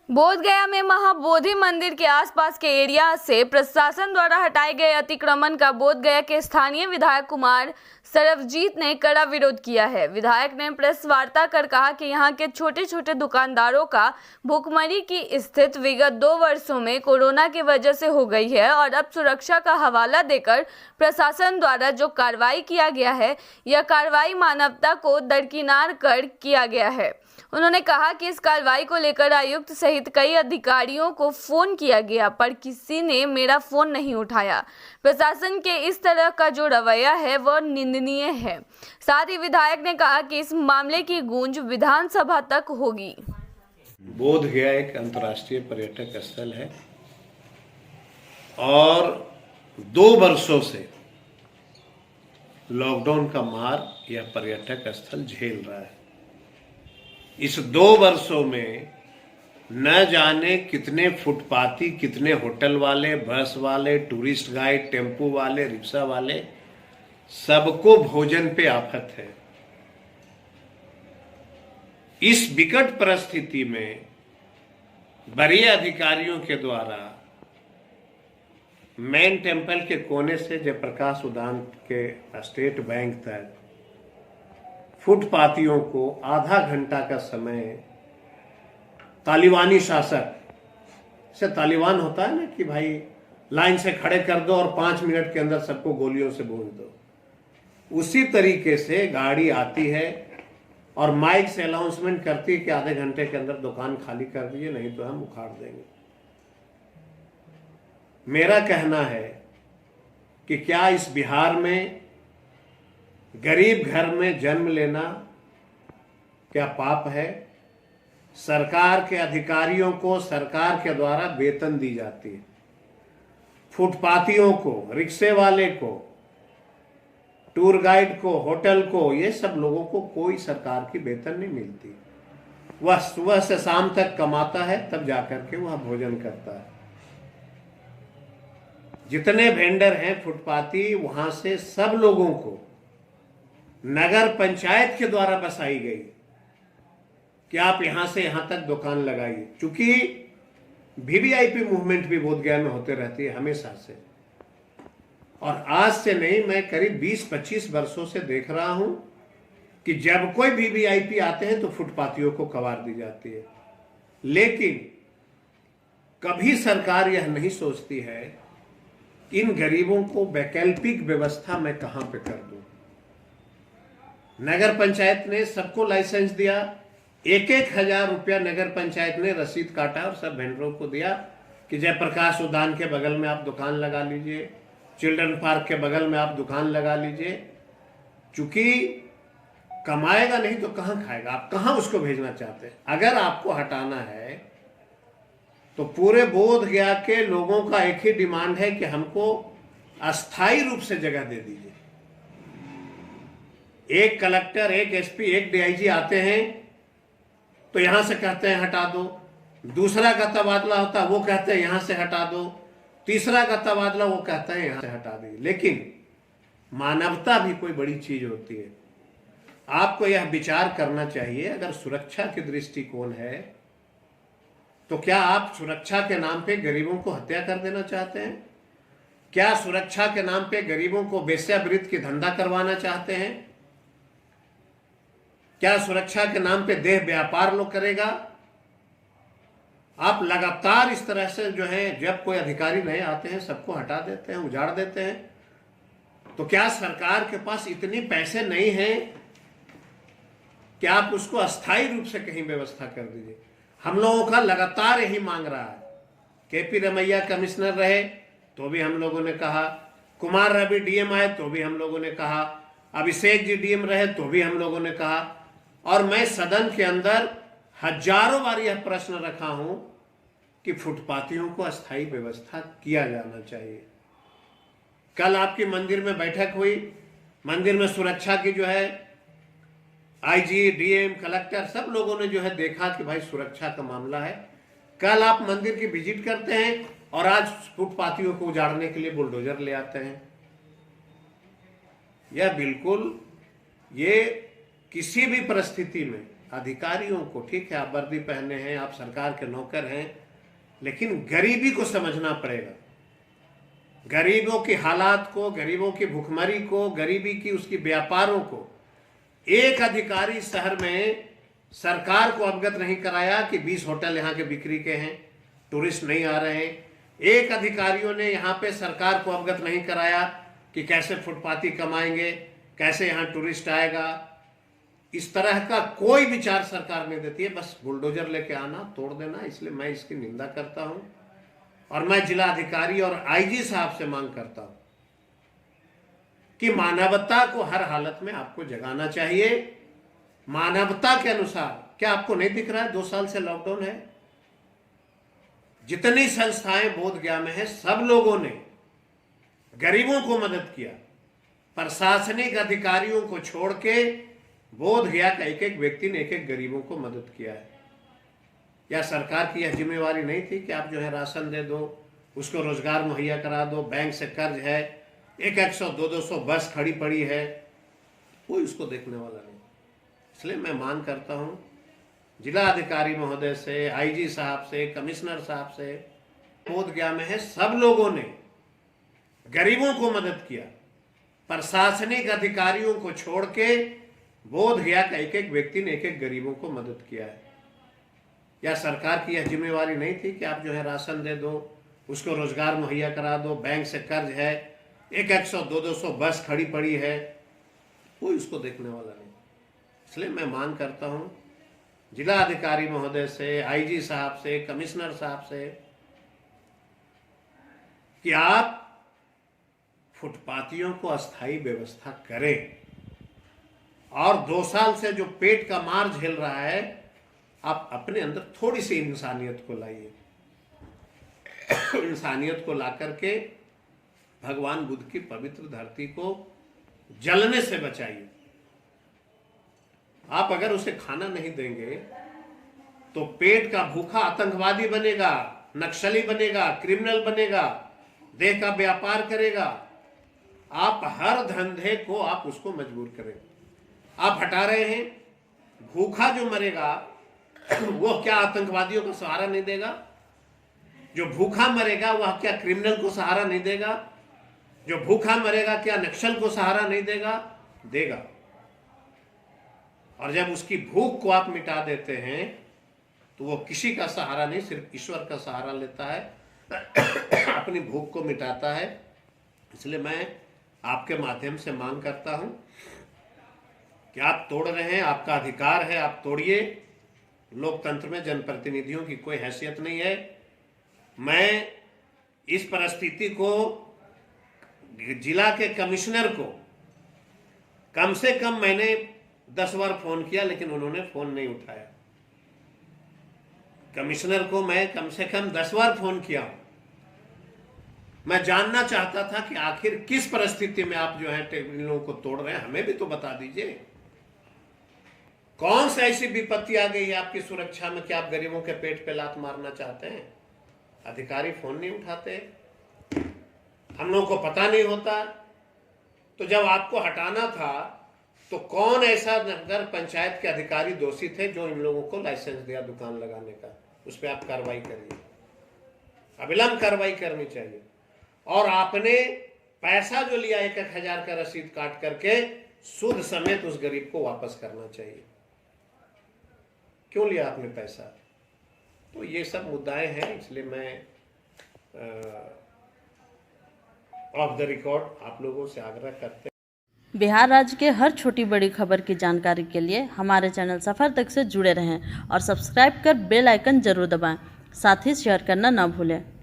बोध गया में महाबोधि मंदिर के आसपास के एरिया से प्रशासन द्वारा हटाए गए अतिक्रमण का बोध गया के स्थानीय विधायक कुमार सरबजीत ने कड़ा विरोध किया है। विधायक ने प्रेस वार्ता कर कहा कि यहां के छोटे छोटे दुकानदारों का भुखमरी की स्थिति विगत 2 वर्षों में कोरोना की वजह से हो गई है और अब सुरक्षा का हवाला देकर प्रशासन द्वारा जो कार्रवाई किया गया है, यह कार्रवाई मानवता को दरकिनार कर किया गया है। उन्होंने कहा कि इस कार्रवाई को लेकर आयुक्त सहित कई अधिकारियों को फोन किया गया, पर किसी ने मेरा फोन नहीं उठाया। प्रशासन के इस तरह का जो रवैया है वह निंदनीय है। साथ ही विधायक ने कहा कि इस मामले की गूंज विधानसभा तक होगी। बोध गया एक अंतर्राष्ट्रीय पर्यटक स्थल है और 2 वर्षों से लॉकडाउन का मार यह पर्यटक स्थल झेल रहा है। इस 2 वर्षों में न जाने कितने फुटपाती, कितने होटल वाले, बस वाले, टूरिस्ट गाइड, टेम्पो वाले, रिक्शा वाले, सबको भोजन पे आफत है। इस विकट परिस्थिति में वरीय अधिकारियों के द्वारा मेन टेम्पल के कोने से जयप्रकाश उद्यान के स्टेट बैंक तक फुटपातियों को आधा घंटा का समय तालिबानी शासक से, तालिबान होता है ना कि भाई लाइन से खड़े कर दो और 5 मिनट के अंदर सबको गोलियों से भून दो, उसी तरीके से गाड़ी आती है और माइक से अनाउंसमेंट करती है कि आधे घंटे के अंदर दुकान खाली कर दीजिए, नहीं तो हम उखाड़ देंगे। मेरा कहना है कि क्या इस बिहार में गरीब घर में जन्म लेना क्या पाप है? सरकार के अधिकारियों को सरकार के द्वारा वेतन दी जाती है, फुटपातियों को, रिक्शे वाले को, टूर गाइड को, होटल को, ये सब लोगों को कोई सरकार की वेतन नहीं मिलती। वह सुबह से शाम तक कमाता है, तब जाकर के वह भोजन करता है। जितने वेंडर हैं फुटपाती, वहां से सब लोगों को नगर पंचायत के द्वारा बसाई गई कि आप यहां से यहां तक दुकान लगाइए। चूंकि वीवीआईपी मूवमेंट भी बोध गया में होते रहती है हमेशा से, और आज से नहीं, मैं करीब 20-25 वर्षों से देख रहा हूं कि जब कोई वीवीआईपी आते हैं तो फुटपातियों को कवार दी जाती है। लेकिन कभी सरकार यह नहीं सोचती है इन गरीबों को वैकल्पिक व्यवस्था मैं कहां पे कर दूं। नगर पंचायत ने सबको लाइसेंस दिया, 1-1 हजार रुपया नगर पंचायत ने रसीद काटा और सब वेंडरों को दिया कि जयप्रकाश उद्यान के बगल में आप दुकान लगा लीजिए, चिल्ड्रन पार्क के बगल में आप दुकान लगा लीजिए। चूंकि कमाएगा नहीं तो कहां खाएगा, आप कहां उसको भेजना चाहते हैं? अगर आपको हटाना है तो पूरे बोध गया के लोगों का एक ही डिमांड है कि हमको अस्थायी रूप से जगह दे दीजिए। एक कलेक्टर, एक एसपी, एक डीआईजी आते हैं तो यहां से कहते हैं हटा दो, दूसरा का तबादला होता है वो कहते हैं यहां से हटा दो, तीसरा का तबादला वो कहता है यहां से हटा दीजिए। लेकिन मानवता भी कोई बड़ी चीज होती है। आपको यह विचार करना चाहिए, अगर सुरक्षा के दृष्टिकोण है तो क्या आप सुरक्षा के नाम पे गरीबों को हत्या कर देना चाहते हैं? क्या सुरक्षा के नाम पे गरीबों को वेश्यावृत्ति की धंधा करवाना चाहते हैं? क्या सुरक्षा के नाम पे देह व्यापार लोग करेगा? आप लगातार इस तरह से जो है, जब कोई अधिकारी नए आते हैं सबको हटा देते हैं, उजाड़ देते हैं। तो क्या सरकार के पास इतनी पैसे नहीं हैं कि आप उसको अस्थायी रूप से कहीं व्यवस्था कर दीजिए? हम लोगों का लगातार यही मांग रहा है। केपी रमैया कमिश्नर रहे तो भी हम लोगों ने कहा, कुमार रवि डीएम आए तो भी हम लोगों ने कहा, अभिषेक जी डीएम रहे तो भी हम लोगों ने कहा, और मैं सदन के अंदर हजारों बार यह प्रश्न रखा हूं कि फुटपातियों को अस्थायी व्यवस्था किया जाना चाहिए। कल आपकी मंदिर में बैठक हुई, मंदिर में सुरक्षा की जो है आईजी, डीएम, कलेक्टर, सब लोगों ने जो है देखा कि भाई सुरक्षा का मामला है। कल आप मंदिर की विजिट करते हैं और आज फुटपातियों को उजाड़ने के लिए बुलडोजर ले आते हैं। यह बिल्कुल, ये किसी भी परिस्थिति में अधिकारियों को, ठीक है आप वर्दी पहने हैं, आप सरकार के नौकर हैं, लेकिन गरीबी को समझना पड़ेगा। गरीबों की हालात को, गरीबों की भुखमरी को, गरीबी की उसकी व्यापारों को एक अधिकारी शहर में सरकार को अवगत नहीं कराया कि 20 होटल यहाँ के बिक्री के हैं, टूरिस्ट नहीं आ रहे हैं। एक अधिकारियों ने यहाँ पे सरकार को अवगत नहीं कराया कि कैसे फुटपाथी कमाएंगे, कैसे यहाँ टूरिस्ट आएगा। इस तरह का कोई विचार सरकार नहीं देती है, बस बुलडोजर लेके आना, तोड़ देना। इसलिए मैं इसकी निंदा करता हूं और मैं जिला अधिकारी और आईजी साहब से मांग करता हूं कि मानवता को हर हालत में आपको जगाना चाहिए। मानवता के अनुसार, क्या आपको नहीं दिख रहा है 2 साल से लॉकडाउन है? जितनी संस्थाएं बोधगया में है, सब लोगों ने गरीबों को मदद किया। प्रशासनिक अधिकारियों को छोड़ के बोधगया का एक एक व्यक्ति ने एक एक गरीबों को मदद किया है। या सरकार की यह जिम्मेवारी नहीं थी कि आप जो है राशन दे दो, उसको रोजगार मुहैया करा दो, बैंक से कर्ज है, 100 200 बस खड़ी पड़ी है, कोई उसको देखने वाला नहीं। इसलिए मैं मांग करता हूं जिला अधिकारी महोदय से, आईजी साहब से, कमिश्नर साहब से, बोधगया में है सब लोगों ने गरीबों को मदद किया। प्रशासनिक अधिकारियों को छोड़ के बोधगया का एक एक व्यक्ति ने एक एक गरीबों को मदद किया है। या सरकार की यह जिम्मेवारी नहीं थी कि आप जो है राशन दे दो, उसको रोजगार मुहैया करा दो, बैंक से कर्ज है, 100 200 बस खड़ी पड़ी है, कोई उसको देखने वाला नहीं। इसलिए मैं मांग करता हूं जिला अधिकारी महोदय से, आईजी साहब से, कमिश्नर साहब से कि आप फुटपाथियों को अस्थायी व्यवस्था करें और 2 साल से जो पेट का मार झेल रहा है, आप अपने अंदर थोड़ी सी इंसानियत को लाइए। इंसानियत को ला करके भगवान बुद्ध की पवित्र धरती को जलने से बचाइए। आप अगर उसे खाना नहीं देंगे तो पेट का भूखा आतंकवादी बनेगा, नक्सली बनेगा, क्रिमिनल बनेगा, देह का व्यापार करेगा। आप हर धंधे को आप उसको मजबूर करेंगे। आप हटा रहे हैं, भूखा जो मरेगा वो क्या आतंकवादियों को सहारा नहीं देगा? जो भूखा मरेगा वह क्या क्रिमिनल को सहारा नहीं देगा? जो भूखा मरेगा क्या नक्सल को सहारा नहीं देगा? देगा। और जब उसकी भूख को आप मिटा देते हैं तो वो किसी का सहारा नहीं, सिर्फ ईश्वर का सहारा लेता है, अपनी भूख को मिटाता है। इसलिए मैं आपके माध्यम से मांग करता हूं कि आप तोड़ रहे हैं, आपका अधिकार है, आप तोड़िए। लोकतंत्र में जनप्रतिनिधियों की कोई हैसियत नहीं है। मैं इस परिस्थिति को जिला के कमिश्नर को कम से कम मैंने 10 बार फोन किया, लेकिन उन्होंने फोन नहीं उठाया। कमिश्नर को मैं कम से कम 10 बार फोन किया। मैं जानना चाहता था कि आखिर किस परिस्थिति में आप जो है इन लोगों को तोड़ रहे हैं, हमें भी तो बता दीजिए। कौन सी ऐसी विपत्ति आ गई है आपकी सुरक्षा में कि आप गरीबों के पेट पे लात मारना चाहते हैं? अधिकारी फोन नहीं उठाते, हम लोगों को पता नहीं होता। तो जब आपको हटाना था तो कौन ऐसा नगर पंचायत के अधिकारी दोषी थे जो इन लोगों को लाइसेंस दिया दुकान लगाने का? उस पर आप कार्रवाई करिए, अविलंब कार्रवाई करनी चाहिए। और आपने पैसा जो लिया 1-1 हजार का रसीद काट करके सूद समेत उस गरीब को वापस करना चाहिए। क्यों लिया आपने पैसा? तो ये सब मुद्दाएं हैं। इसलिए मैं ऑफ द रिकॉर्ड आप लोगों से आग्रह करते हैं। बिहार राज्य के हर छोटी बड़ी खबर की जानकारी के लिए हमारे चैनल सफर तक से जुड़े रहें और सब्सक्राइब कर बेल आइकन जरूर दबाएं। साथ ही शेयर करना ना भूलें।